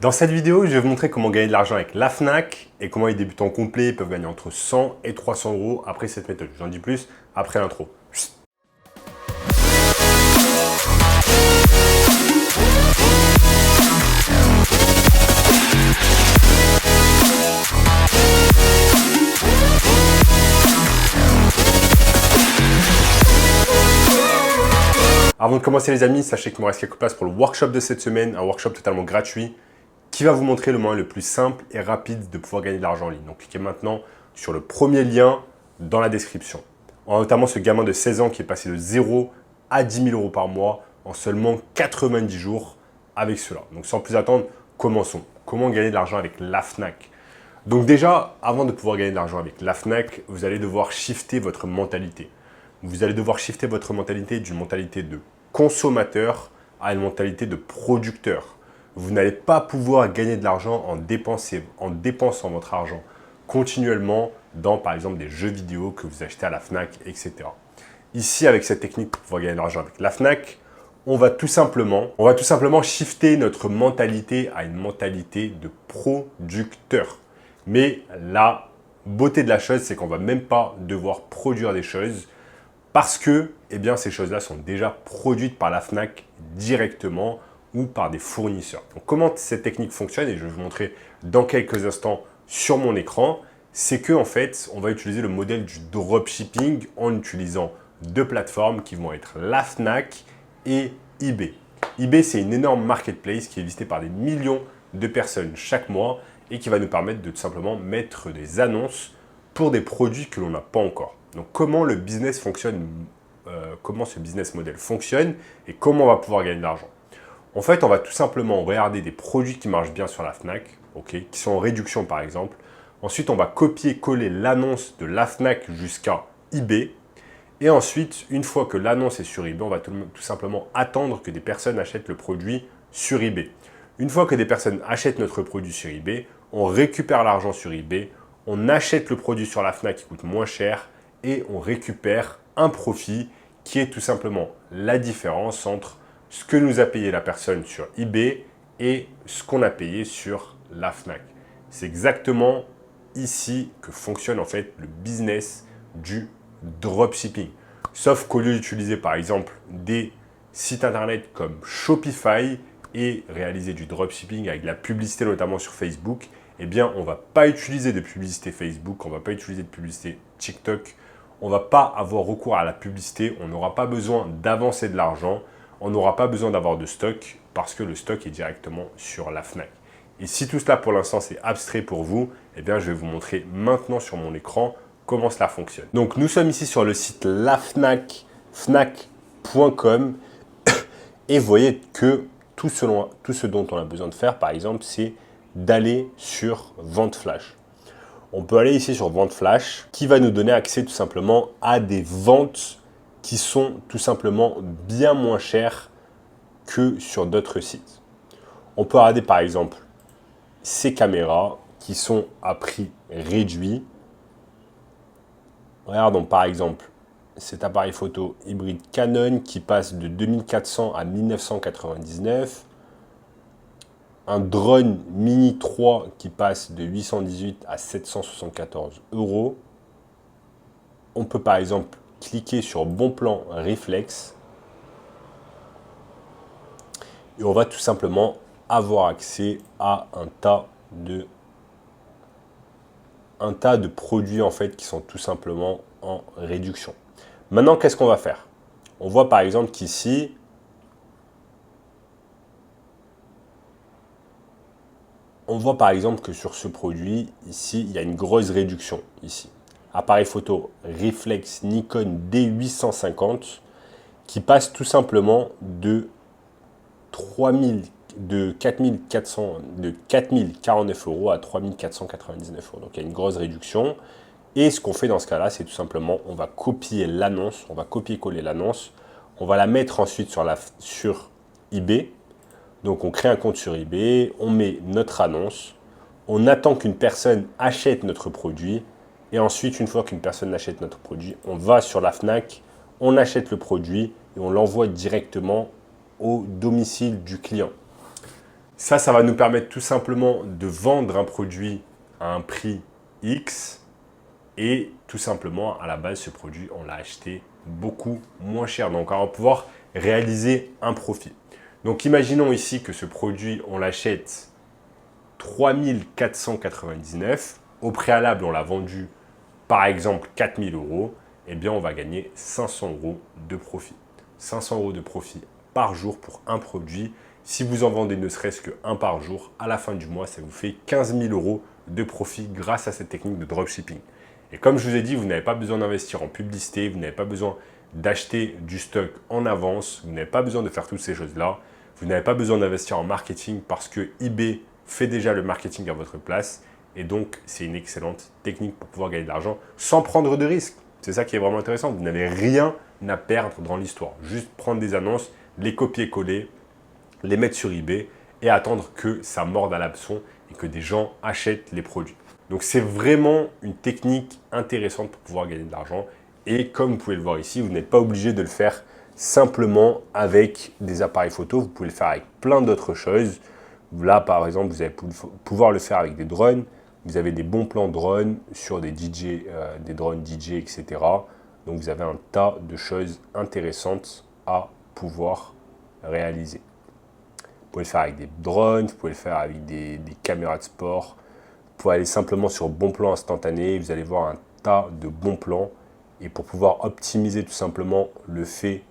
Dans cette vidéo, je vais vous montrer comment gagner de l'argent avec la Fnac et comment les débutants complets peuvent gagner entre 100 et 300 euros après cette méthode. J'en dis plus après l'intro. Avant de commencer les amis, sachez qu'il me reste quelques places pour le workshop de cette semaine, un workshop totalement gratuit qui va vous montrer le moyen le plus simple et rapide de pouvoir gagner de l'argent en ligne. Donc cliquez maintenant sur le premier lien dans la description. On a notamment ce gamin de 16 ans qui est passé de 0 à 10 000 euros par mois en seulement 90 jours avec cela. Donc sans plus attendre, commençons. Comment gagner de l'argent avec la Fnac? Donc déjà, avant de pouvoir gagner de l'argent avec la Fnac, vous allez devoir shifter votre mentalité. Vous allez devoir shifter votre mentalité d'une mentalité de consommateur à une mentalité de producteur. Vous n'allez pas pouvoir gagner de l'argent en dépensant votre argent continuellement dans, par exemple, des jeux vidéo que vous achetez à la Fnac, etc. Ici, avec cette technique pour pouvoir gagner de l'argent avec la Fnac, on va tout simplement shifter notre mentalité à une mentalité de producteur. Mais la beauté de la chose, c'est qu'on ne va même pas devoir produire des choses parce que ces choses-là sont déjà produites par la Fnac directement ou par des fournisseurs. Donc, comment cette technique fonctionne, et je vais vous montrer dans quelques instants sur mon écran, c'est qu'en fait, on va utiliser le modèle du dropshipping en utilisant deux plateformes qui vont être la Fnac et eBay. eBay, c'est une énorme marketplace qui est visitée par des millions de personnes chaque mois et qui va nous permettre de tout simplement mettre des annonces pour des produits que l'on n'a pas encore. Donc, comment le business fonctionne, comment ce business model fonctionne et comment on va pouvoir gagner de l'argent. En fait, on va tout simplement regarder des produits qui marchent bien sur la Fnac, qui sont en réduction par exemple. Ensuite, on va copier-coller l'annonce de la Fnac jusqu'à eBay. Et ensuite, une fois que l'annonce est sur eBay, on va tout simplement attendre que des personnes achètent le produit sur eBay. Une fois que des personnes achètent notre produit sur eBay, on récupère l'argent sur eBay, on achète le produit sur la Fnac qui coûte moins cher et on récupère un profit qui est tout simplement la différence entre ce que nous a payé la personne sur eBay et ce qu'on a payé sur la Fnac. C'est exactement ici que fonctionne en fait le business du dropshipping. Sauf qu'au lieu d'utiliser par exemple des sites internet comme Shopify et réaliser du dropshipping avec de la publicité notamment sur Facebook, on ne va pas utiliser de publicité Facebook, on ne va pas utiliser de publicité TikTok, on ne va pas avoir recours à la publicité, on n'aura pas besoin d'avancer de l'argent, on n'aura pas besoin d'avoir de stock parce que le stock est directement sur la Fnac. Et si tout cela pour l'instant c'est abstrait pour vous, je vais vous montrer maintenant sur mon écran comment cela fonctionne. Donc nous sommes ici sur le site lafnac, fnac.com et vous voyez que tout ce dont on a besoin de faire par exemple c'est d'aller sur Vente Flash. On peut aller ici sur Vente Flash qui va nous donner accès tout simplement à des ventes qui sont tout simplement bien moins chères que sur d'autres sites. On peut regarder par exemple ces caméras qui sont à prix réduit. Regardons par exemple cet appareil photo hybride Canon qui passe de 2400 à 1999. Un drone Mini 3 qui passe de 818 à 774 euros. On peut par exemple cliquer sur Bon Plan Réflexe. Et on va tout simplement avoir accès à un tas de produits en fait qui sont tout simplement en réduction. Maintenant, qu'est-ce qu'on va faire? On voit par exemple qu'ici, on voit par exemple que sur ce produit, ici, il y a une grosse réduction. Ici, appareil photo réflexe Nikon D850 qui passe tout simplement de 4049 euros à 3499 euros. Donc il y a une grosse réduction. Et ce qu'on fait dans ce cas-là, c'est tout simplement, on va copier l'annonce, on va copier-coller l'annonce, on va la mettre ensuite sur eBay. Donc on crée un compte sur eBay, on met notre annonce, on attend qu'une personne achète notre produit et ensuite, une fois qu'une personne achète notre produit, on va sur la Fnac, on achète le produit et on l'envoie directement au domicile du client. Ça va nous permettre tout simplement de vendre un produit à un prix X et tout simplement, à la base, ce produit, on l'a acheté beaucoup moins cher. Donc, on va pouvoir réaliser un profit. Donc, imaginons ici que ce produit, on l'achète 3 499. Au préalable, on l'a vendu, par exemple, 4 000 euros. Eh bien, on va gagner 500 euros de profit. 500 euros de profit par jour pour un produit. Si vous en vendez ne serait-ce qu'un par jour, à la fin du mois, ça vous fait 15 000 euros de profit grâce à cette technique de dropshipping. Et comme je vous ai dit, vous n'avez pas besoin d'investir en publicité, vous n'avez pas besoin d'acheter du stock en avance, vous n'avez pas besoin de faire toutes ces choses-là. Vous n'avez pas besoin d'investir en marketing parce que eBay fait déjà le marketing à votre place. Et donc, c'est une excellente technique pour pouvoir gagner de l'argent sans prendre de risques. C'est ça qui est vraiment intéressant. Vous n'avez rien à perdre dans l'histoire. Juste prendre des annonces, les copier-coller, les mettre sur eBay et attendre que ça morde à l'hameçon et que des gens achètent les produits. Donc, c'est vraiment une technique intéressante pour pouvoir gagner de l'argent. Et comme vous pouvez le voir ici, vous n'êtes pas obligé de le faire simplement avec des appareils photo. Vous pouvez le faire avec plein d'autres choses. Là, par exemple, vous allez pouvoir le faire avec des drones. Vous avez des bons plans drones sur des DJ, des drones DJ, etc. Donc, vous avez un tas de choses intéressantes à pouvoir réaliser. Vous pouvez le faire avec des drones, vous pouvez le faire avec des caméras de sport. Vous pouvez aller simplement sur bon plan instantané. Vous allez voir un tas de bons plans. Et pour pouvoir optimiser tout simplement le fait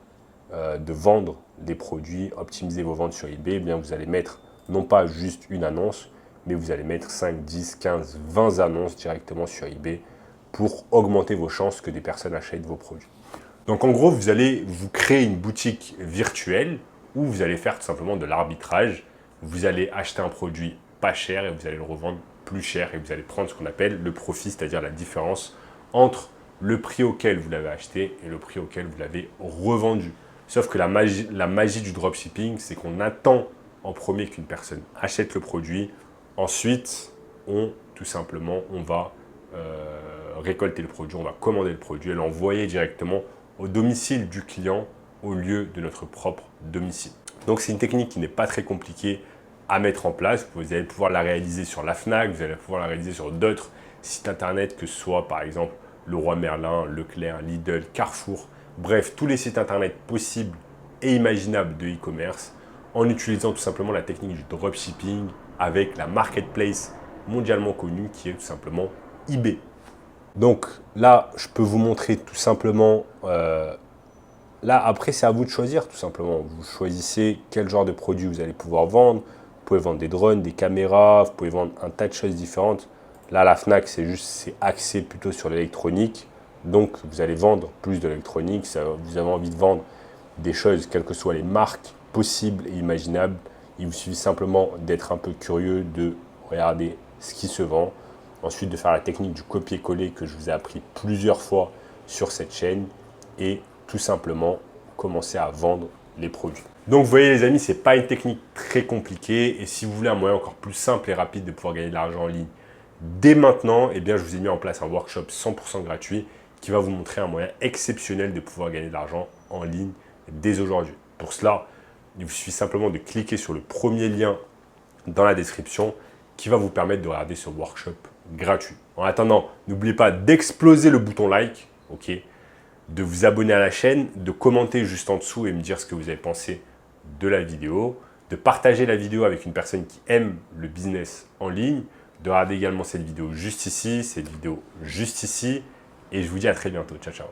de vendre des produits, optimiser vos ventes sur eBay, eh bien vous allez mettre non pas juste une annonce, mais vous allez mettre 5, 10, 15, 20 annonces directement sur eBay pour augmenter vos chances que des personnes achètent vos produits. Donc en gros, vous allez vous créer une boutique virtuelle où vous allez faire tout simplement de l'arbitrage. Vous allez acheter un produit pas cher et vous allez le revendre plus cher et vous allez prendre ce qu'on appelle le profit, c'est-à-dire la différence entre le prix auquel vous l'avez acheté et le prix auquel vous l'avez revendu. Sauf que la magie du dropshipping, c'est qu'on attend en premier qu'une personne achète le produit. Ensuite, tout simplement, on va récolter le produit, on va commander le produit et l'envoyer directement au domicile du client au lieu de notre propre domicile. Donc, c'est une technique qui n'est pas très compliquée à mettre en place. Vous allez pouvoir la réaliser sur la Fnac, vous allez pouvoir la réaliser sur d'autres sites internet, que ce soit par exemple Leroy Merlin, Leclerc, Lidl, Carrefour, bref, tous les sites internet possibles et imaginables de e-commerce en utilisant tout simplement la technique du dropshipping avec la marketplace mondialement connue qui est tout simplement eBay. Donc là, je peux vous montrer tout simplement, là après c'est à vous de choisir tout simplement. Vous choisissez quel genre de produit vous allez pouvoir vendre. Vous pouvez vendre des drones, des caméras, vous pouvez vendre un tas de choses différentes. Là, la Fnac, c'est axé plutôt sur l'électronique. Donc, vous allez vendre plus de l'électronique. Vous avez envie de vendre des choses, quelles que soient les marques possibles et imaginables. Il vous suffit simplement d'être un peu curieux, de regarder ce qui se vend. Ensuite, de faire la technique du copier-coller que je vous ai appris plusieurs fois sur cette chaîne. Et tout simplement, commencer à vendre les produits. Donc, vous voyez les amis, ce n'est pas une technique très compliquée. Et si vous voulez un moyen encore plus simple et rapide de pouvoir gagner de l'argent en ligne, dès maintenant, eh bien, je vous ai mis en place un workshop 100% gratuit qui va vous montrer un moyen exceptionnel de pouvoir gagner de l'argent en ligne dès aujourd'hui. Pour cela, il vous suffit simplement de cliquer sur le premier lien dans la description qui va vous permettre de regarder ce workshop gratuit. En attendant, n'oubliez pas d'exploser le bouton like, ok, de vous abonner à la chaîne, de commenter juste en dessous et me dire ce que vous avez pensé de la vidéo, de partager la vidéo avec une personne qui aime le business en ligne, de regarder également cette vidéo juste ici, cette vidéo juste ici. Et je vous dis à très bientôt. Ciao, ciao.